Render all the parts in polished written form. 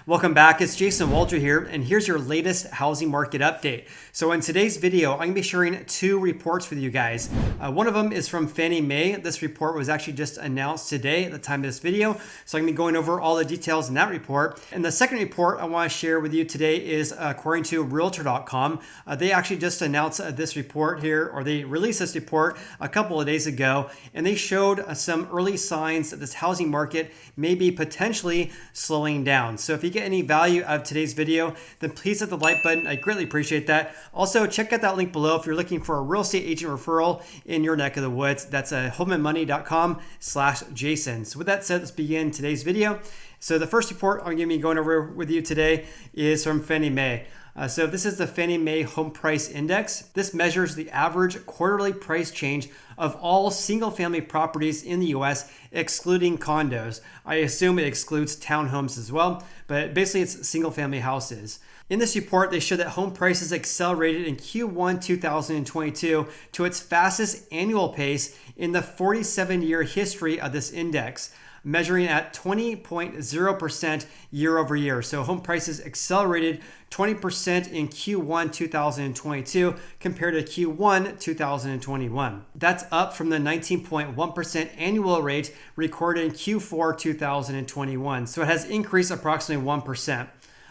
Welcome back, it's JWalter here, and here's your latest housing market update. So in today's video, I'm going to be sharing two reports with you guys. One of them is from Fannie Mae. This report was actually just announced today at the time of this video, so I'm going to be going over all the details in that report. And the second report I want to share with you today is according to Realtor.com. They actually just announced this report here, or they released this report a couple of days ago, and they showed some early signs that this housing market may be potentially slowing down. So if you get any value out of today's video, then please hit the like button. I greatly appreciate that. Also, check out that link below if you're looking for a real estate agent referral in your neck of the woods. That's homeandmoney.com/Jason. So with that said, let's begin today's video. So the first report I'm going to be going over with you today is from Fannie Mae. So this is the Fannie Mae Home Price Index. This measures the average quarterly price change of all single-family properties in the U.S., excluding condos. I assume it excludes townhomes as well, but basically it's single-family houses. In this report, they show that home prices accelerated in Q1 2022 to its fastest annual pace in the 47-year history of this index, measuring at 20.0% year over year. So home prices accelerated 20% in Q1 2022 compared to Q1 2021. That's up from the 19.1% annual rate recorded in Q4 2021. So it has increased approximately 1%.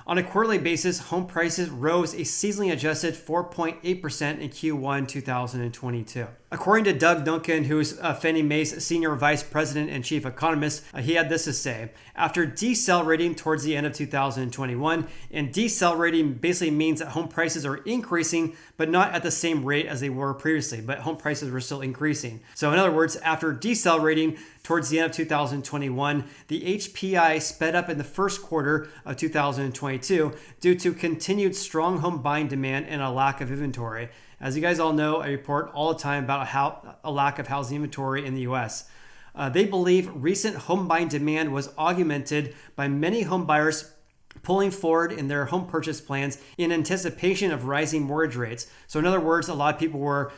On a quarterly basis, home prices rose a seasonally adjusted 4.8% in Q1 2022. According to Doug Duncan, who's Fannie Mae's Senior Vice President and Chief Economist, he had this to say: after decelerating towards the end of 2021, and decelerating basically means that home prices are increasing, but not at the same rate as they were previously, but home prices were still increasing. So in other words, after decelerating towards the end of 2021, the HPI sped up in the first quarter of 2022 due to continued strong home buying demand and a lack of inventory. As you guys all know, I report all the time about how a lack of housing inventory in the U.S. They believe recent home buying demand was augmented by many home buyers pulling forward in their home purchase plans in anticipation of rising mortgage rates. So in other words, a lot of people were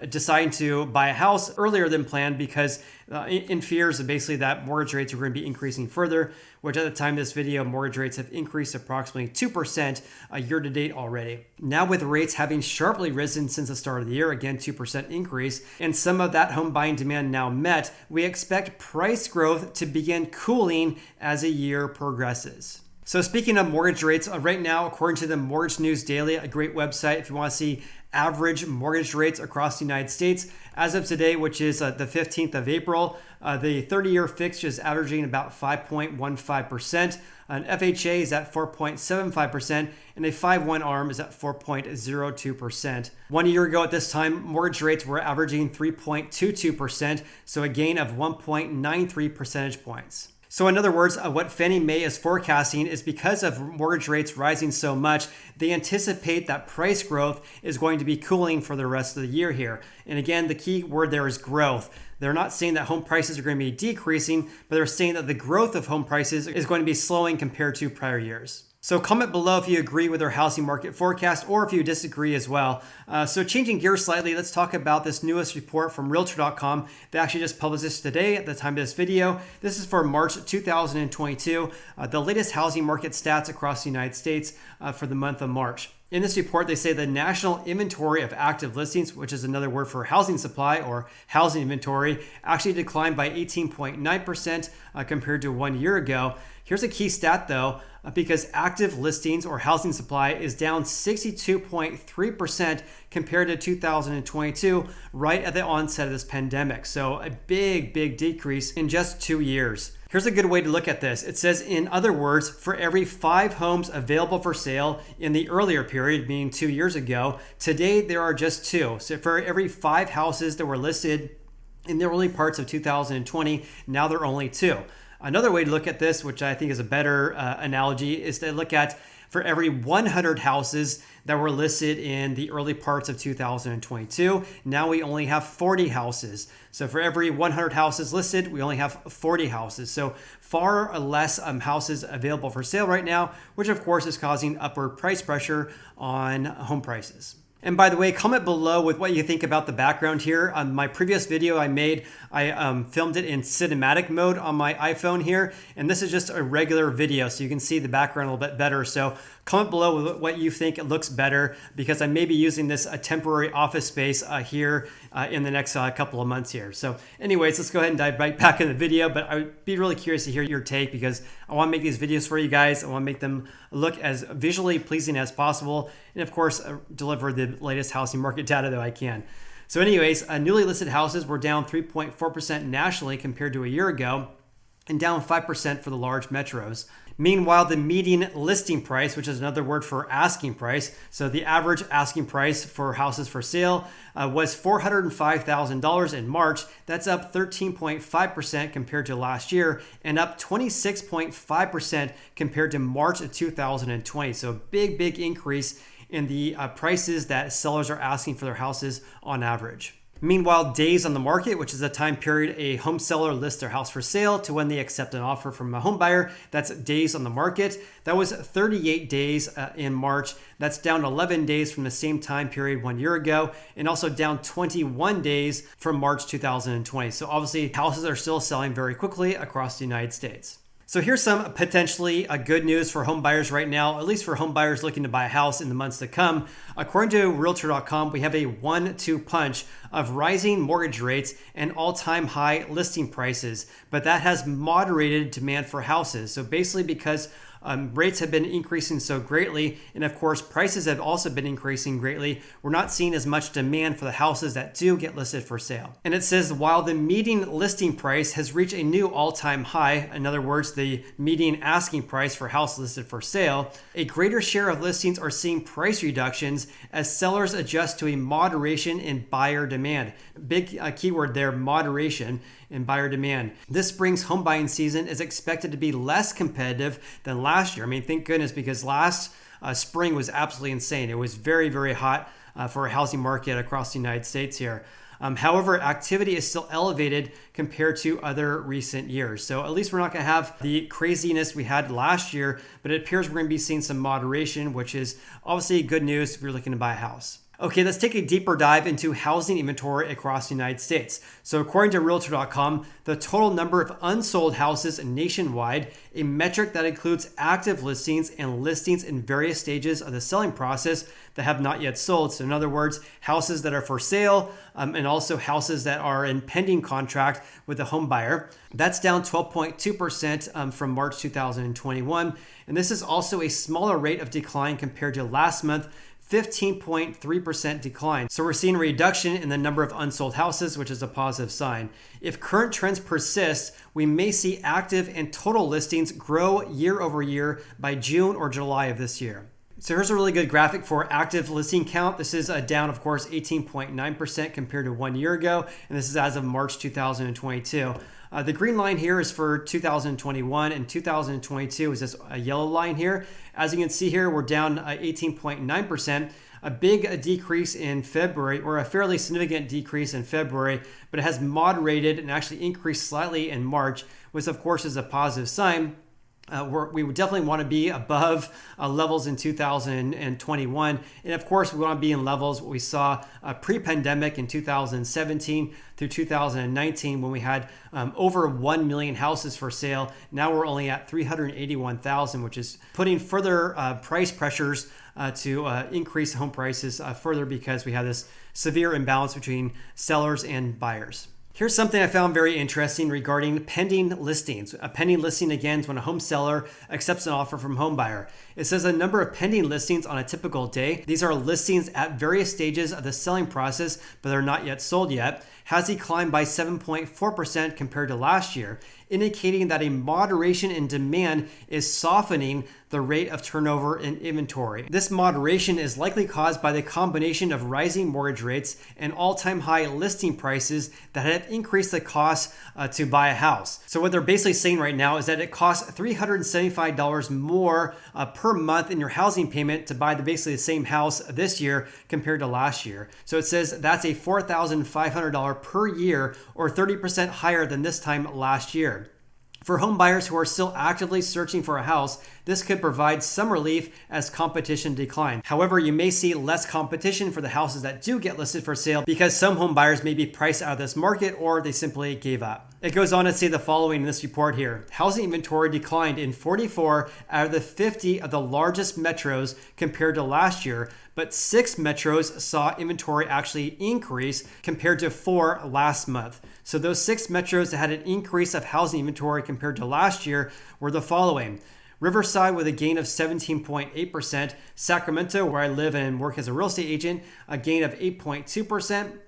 deciding to buy a house earlier than planned because in fears of basically that mortgage rates are going to be increasing further, which at the time of this video, mortgage rates have increased approximately 2% year to date already. Now with rates having sharply risen since the start of the year, again 2% increase, and some of that home buying demand now met, we expect price growth to begin cooling as the year progresses. So speaking of mortgage rates, right now, according to the Mortgage News Daily, a great website if you want to see average mortgage rates across the United States, as of today, which is the 15th of April, the 30-year fixed is averaging about 5.15%. An FHA is at 4.75%, and a 5/1 ARM is at 4.02%. 1 year ago at this time, mortgage rates were averaging 3.22%, so a gain of 1.93 percentage points. So in other words, what Fannie Mae is forecasting is because of mortgage rates rising so much, they anticipate that price growth is going to be cooling for the rest of the year here. And again, the key word there is growth. They're not saying that home prices are going to be decreasing, but they're saying that the growth of home prices is going to be slowing compared to prior years. So comment below if you agree with our housing market forecast or if you disagree as well. So changing gears slightly, let's talk about this newest report from Realtor.com. They actually just published this today at the time of this video. This is for March 2022, the latest housing market stats across the United States for the month of March. In this report, they say the national inventory of active listings, which is another word for housing supply or housing inventory, actually declined by 18.9% compared to 1 year ago. Here's a key stat though, because active listings or housing supply is down 62.3% compared to 2022, right at the onset of this pandemic. So a big decrease in just 2 years. Here's a good way to look at this. It says, in other words, for every 5 homes available for sale in the earlier period, meaning 2 years ago, today there are just 2. So for every 5 houses that were listed in the early parts of 2020, now there are only 2. Another way to look at this, which I think is a better analogy, is to look at for every 100 houses that were listed in the early parts of 2022, now we only have 40 houses. So for every 100 houses listed, we only have 40 houses. So far less houses available for sale right now, which of course is causing upward price pressure on home prices. And by the way, comment below with what you think about the background here. On my previous video I made, I filmed it in cinematic mode on my iPhone here, and this is just a regular video, so you can see the background a little bit better. So comment below with what you think it looks better, because I may be using this temporary office space here in the next couple of months here. So anyways, let's go ahead and dive right back in the video, but I would be really curious to hear your take, because I want to make these videos for you guys. I want to make them look as visually pleasing as possible, and of course deliver the latest housing market data that I can. So anyways, newly listed houses were down 3.4% nationally compared to a year ago, and down 5% for the large metros. Meanwhile, the median listing price, which is another word for asking price, so the average asking price for houses for sale was $405,000 in March. That's up 13.5% compared to last year, and up 26.5% compared to March of 2020. So big increase in the prices that sellers are asking for their houses on average. Meanwhile, days on the market, which is the time period a home seller lists their house for sale to when they accept an offer from a home buyer, that's days on the market. That was 38 days in March. That's down 11 days from the same time period 1 year ago, and also down 21 days from March 2020. So obviously, houses are still selling very quickly across the United States. So here's some potentially good news for home buyers right now, at least for home buyers looking to buy a house in the months to come. According to Realtor.com, we have a 1-2 punch of rising mortgage rates and all-time high listing prices, but that has moderated demand for houses. So basically, because rates have been increasing so greatly, and of course prices have also been increasing greatly, we're not seeing as much demand for the houses that do get listed for sale. And it says, while the median listing price has reached a new all-time high, in other words, the median asking price for house listed for sale, a greater share of listings are seeing price reductions as sellers adjust to a moderation in buyer demand. Big keyword there, moderation in buyer demand. This spring's home buying season is expected to be less competitive than last year. I mean, thank goodness, because last spring was absolutely insane. It was very hot for a housing market across the United States here. However, activity is still elevated compared to other recent years. So at least we're not going to have the craziness we had last year, but it appears we're going to be seeing some moderation, which is obviously good news if you're looking to buy a house. Okay, let's take a deeper dive into housing inventory across the United States. So according to Realtor.com, the total number of unsold houses nationwide, a metric that includes active listings and listings in various stages of the selling process that have not yet sold. So in other words, houses that are for sale and also houses that are in pending contract with a home buyer. That's down 12.2% from March 2021. And this is also a smaller rate of decline compared to last month, 15.3% decline. So we're seeing a reduction in the number of unsold houses, which is a positive sign. If current trends persist, we may see active and total listings grow year over year by June or July of this year. So here's a really good graphic for active listing count. This is down, of course, 18.9% compared to 1 year ago, and this is as of March 2022. The green line here is for 2021, and 2022 is this yellow line here. As you can see here, we're down 18.9%. A big decrease in February, or a fairly significant decrease in February, but it has moderated and actually increased slightly in March, which of course is a positive sign. We would definitely want to be above levels in 2021. And of course, we want to be in levels what we saw pre-pandemic in 2017 through 2019, when we had over 1 million houses for sale. Now we're only at 381,000, which is putting further price pressures to increase home prices further, because we have this severe imbalance between sellers and buyers. Here's something I found very interesting regarding pending listings. A pending listing, again, is when a home seller accepts an offer from home buyer. It says a number of pending listings on a typical day. These are listings at various stages of the selling process, but they're not yet sold yet. Has declined by 7.4% compared to last year, indicating that a moderation in demand is softening the rate of turnover in inventory. This moderation is likely caused by the combination of rising mortgage rates and all-time high listing prices that have increased the cost to buy a house. So what they're basically saying right now is that it costs $375 more per month in your housing payment to buy basically the same house this year compared to last year. So it says that's a $4,500 per year, or 30% higher than this time last year. For home buyers who are still actively searching for a house, this could provide some relief as competition declines. However, you may see less competition for the houses that do get listed for sale because some home buyers may be priced out of this market or they simply gave up. It goes on to say the following in this report here. Housing inventory declined in 44 out of the 50 of the largest metros compared to last year, but 6 metros saw inventory actually increase compared to 4 last month. So those 6 metros that had an increase of housing inventory compared to last year were the following. Riverside with a gain of 17.8%, Sacramento, where I live and work as a real estate agent, a gain of 8.2%,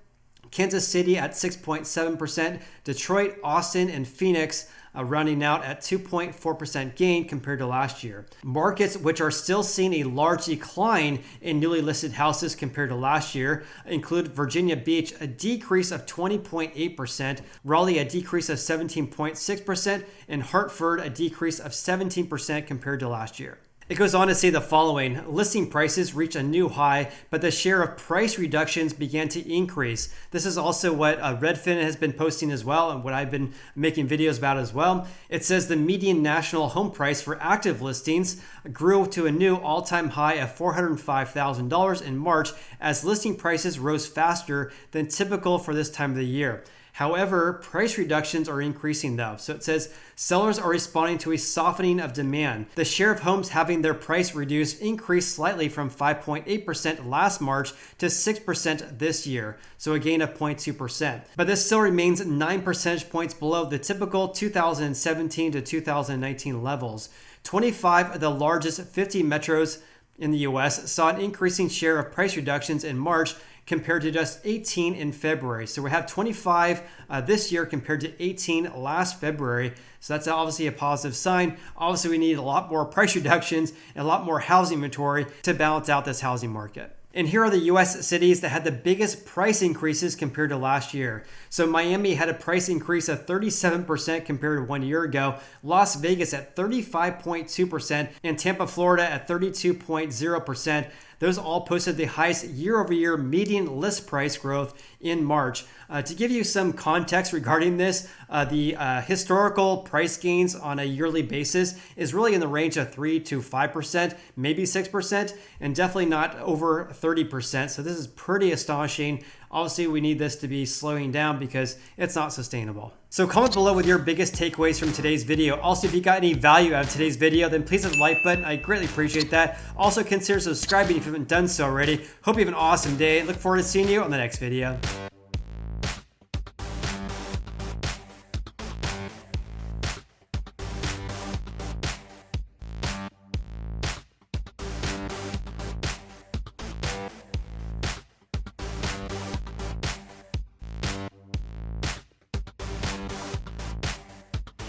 Kansas City at 6.7%, Detroit, Austin, and Phoenix rounding out at 2.4% gain compared to last year. Markets which are still seeing a large decline in newly listed houses compared to last year include Virginia Beach, a decrease of 20.8%, Raleigh, a decrease of 17.6%, and Hartford, a decrease of 17% compared to last year. It goes on to say the following. Listing prices reached a new high, but the share of price reductions began to increase. This is also what Redfin has been posting as well, and what I've been making videos about as well. It says the median national home price for active listings grew to a new all-time high of $405,000 in March as listing prices rose faster than typical for this time of the year. However, price reductions are increasing though. So it says sellers are responding to a softening of demand. The share of homes having their price reduced increased slightly from 5.8% last March to 6% this year, so a gain of 0.2%. But this still remains 9 percentage points below the typical 2017 to 2019 levels. 25 of the largest 50 metros in the US saw an increasing share of price reductions in March compared to just 18 in February. So we have 25 this year compared to 18 last February. So that's obviously a positive sign. Obviously, we need a lot more price reductions and a lot more housing inventory to balance out this housing market. And here are the US cities that had the biggest price increases compared to last year. So Miami had a price increase of 37% compared to 1 year ago, Las Vegas at 35.2%, and Tampa, Florida at 32.0%. Those all posted the highest year-over-year median list price growth in March. To give you some context regarding this, the historical price gains on a yearly basis is really in the range of 3 to 5%, maybe 6%, and definitely not over 30%. So this is pretty astonishing. Obviously, we need this to be slowing down because it's not sustainable. So comment below with your biggest takeaways from today's video. Also, if you got any value out of today's video, then please hit the like button. I greatly appreciate that. Also, consider subscribing if you haven't done so already. Hope you have an awesome day. Look forward to seeing you on the next video.